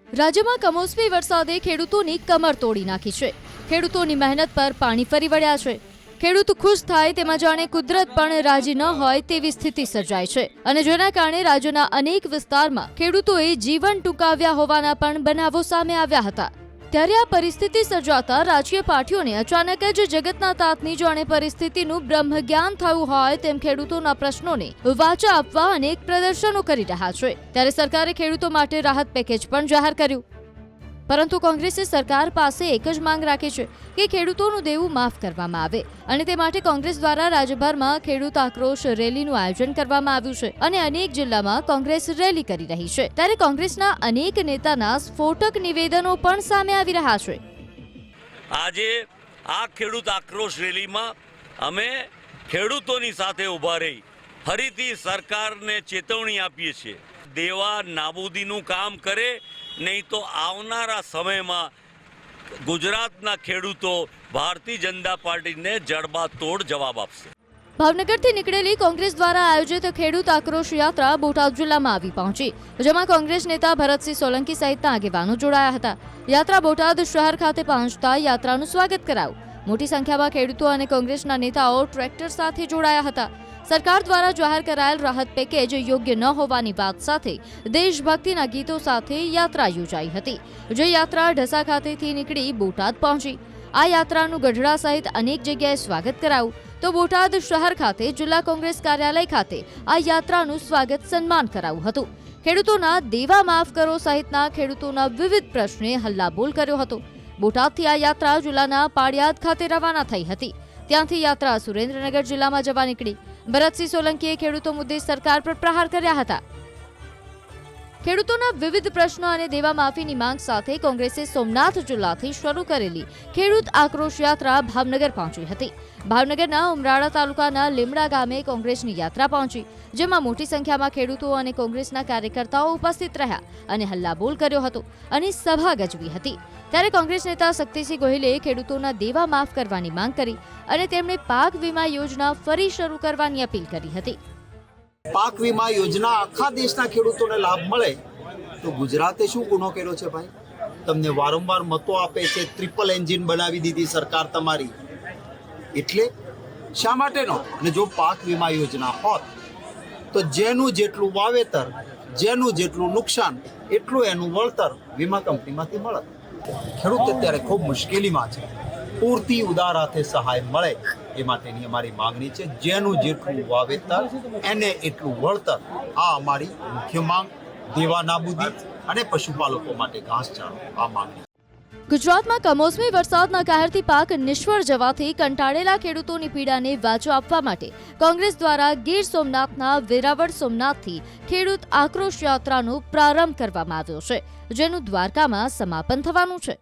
રાજ્યમાં કમોસમી વરસાદે ખેડૂતોની કમર તોડી નાખી છે। ખેડૂતોની મહેનત પર પાણી ફરી વળ્યા છે। ખેડૂત ખુશ થાય તેમાં જાણે કુદરત પણ રાજી ન હોય તેવી સ્થિતિ સર્જાઈ છે અને જેના કારણે રાજ્યના અનેક વિસ્તારમાં ખેડૂતોએ જીવન ટૂંકાવ્યા હોવાના પણ બનાવો સામે આવ્યા હતા। ત્યારે આ પરિસ્થિતિ સર્જાતા રાજકીય પાર્ટીઓને અચાનક જ જગતના તાતની જાણે પરિસ્થિતિનું બ્રહ્મજ્ઞાન થયું હોય તેમ ખેડૂતોના પ્રશ્નોને વાચા આપવા અનેક પ્રદર્શનો કરી રહ્યા છે। ત્યારે સરકારે ખેડૂતો માટે રાહત પેકેજ પણ જાહેર કર્યું, પરંતુ કોંગ્રેસે સરકાર પાસે એક જ માંગ રાખી છે કે ખેડૂતોનું દેવું માફ કરવામાં આવે અને તે માટે કોંગ્રેસ દ્વારા રાજ્યભરમાં ખેડૂત આક્રોશ રેલીનું આયોજન કરવામાં આવ્યું છે અને અનેક જિલ્લામાં કોંગ્રેસ રેલી કરી રહી છે। ત્યારે કોંગ્રેસના અનેક નેતાના સ્ફોટક નિવેદનો પણ સામે આવી રહ્યા છે। આજે આ ખેડૂત આક્રોશ રેલીમાં અમે ખેડૂતોની સાથે ઊભા રહી ફરીથી સરકારને ચેતવણી આપીએ છીએ, દેવા નાબૂદીનું કામ કરે, નહીં તો આવનારા સમયમાં ગુજરાતના ખેડૂતો ભારતીય જનતા પાર્ટીને જડબાતોડ જવાબ આપશે। ભાવનગરથી નીકળેલી કોંગ્રેસ દ્વારા આયોજિત ખેડૂત આક્રોશ યાત્રા બોટાદ જિલ્લામાં આવી પહોંચી, જેમાં કોંગ્રેસ નેતા ભરતસિંહ સોલંકી સહિતના આગેવાનો જોડાયા હતા। યાત્રા બોટાદ શહેર ખાતે પહોંચતા યાત્રાનું સ્વાગત કરાયું। મોટી સંખ્યામાં ખેડૂતો અને કોંગ્રેસના નેતાઓ ટ્રેક્ટર સાથે જોડાયા હતા। સરકાર દ્વારા જાહેર કરાયેલ રાહત પેકેજ યોગ્ય ન હોવાની વાત સાથે દેશભક્તિના ગીતો સાથે યાત્રા યોજાઈ હતી, જે યાત્રા ઢસા ખાતેથી નીકળી બોટાદ પહોંચી। આ યાત્રાનું ગઢડા સહિત અનેક જગ્યાએ સ્વાગત કરાયું તો બોટાદ શહેર ખાતે જિલ્લા કોંગ્રેસ કાર્યાલય ખાતે આ યાત્રાનું સ્વાગત સન્માન કરાયું હતું। ખેડૂતોના દેવા માફ કરો સહિતના ખેડૂતોના વિવિધ પ્રશ્ને હલ્લાબોલ કર્યો હતો। બોટાદથી આ યાત્રા જિલ્લાના પાળિયાદ ખાતે રવાના થઈ હતી। ત્યાંથી યાત્રા સુરેન્દ્રનગર જિલ્લામાં જવા નીકળી। ભરતસિંહ સોલંકીએ ખેડૂતો મુદ્દે સરકાર પર પ્રહાર કર્યા હતા। ખેડૂતોના વિવિધ પ્રશ્નો અને દેવા માફીની માંગ સાથે કોંગ્રેસે સોમનાથ જિલ્લાથી શરૂ કરેલી ખેડૂત આક્રોશ યાત્રા ભાવનગર પહોંચી હતી। ભાવનગરના ઉમરાળા તાલુકાના લીમડા ગામે કોંગ્રેસની યાત્રા પહોંચી, જેમાં મોટી સંખ્યામાં ખેડૂતો અને કોંગ્રેસના કાર્યકર્તાઓ ઉપસ્થિત રહ્યા અને હલ્લાબોલ કર્યો હતો અને સભા ગજવી હતી। ત્યારે કોંગ્રેસ નેતા શક્તિસિંહ ગોહિલે ખેડૂતોના દેવા માફ કરવાની માંગ કરી અને તેમણે પાક વીમા યોજના ફરી શરૂ કરવાની અપીલ કરી હતી। પાક વીમા યોજના આખા દેશના ખેડૂતોને લાભ મળે તો ગુજરાતે શું ગુનો કર્યો છે ભાઈ? તમને વારંવાર મતો આપે છે, ટ્રિપલ એન્જિન બનાવી દીધી સરકાર તમારી, એટલે શા માટેનો? અને જો પાક વીમા યોજના હોત તો જેનું જેટલું વાવેતર, જેનું જેટલું નુકસાન, એટલું એનું વળતર વીમા કંપનીમાંથી મળત। ખેડૂત અત્યારે ખૂબ મુશ્કેલીમાં છે, પૂરતી ઉદાર હાથે સહાય મળે એ માટેની અમારી માંગણી છે। જેનું જેટલું વાવેતર એને એટલું વળતર, આ અમારી મુખ્ય માંગ। દેવા નાબૂદી અને પશુપાલકો માટે ઘાસચારો, આ માંગણી। ગુજરાતમાં કમોસમી વરસાદના કહેરથી પાક નિષ્ફળ જવાથી કંટાળેલા ખેડૂતોની પીડાને વાચો આપવા માટે કોંગ્રેસ દ્વારા ગીર સોમનાથના વેરાવળ સોમનાથથી ખેડૂત આક્રોશ યાત્રાનો પ્રારંભ કરવામાં આવ્યો છે, જેનું દ્વારકામાં સમાપન થવાનું છે।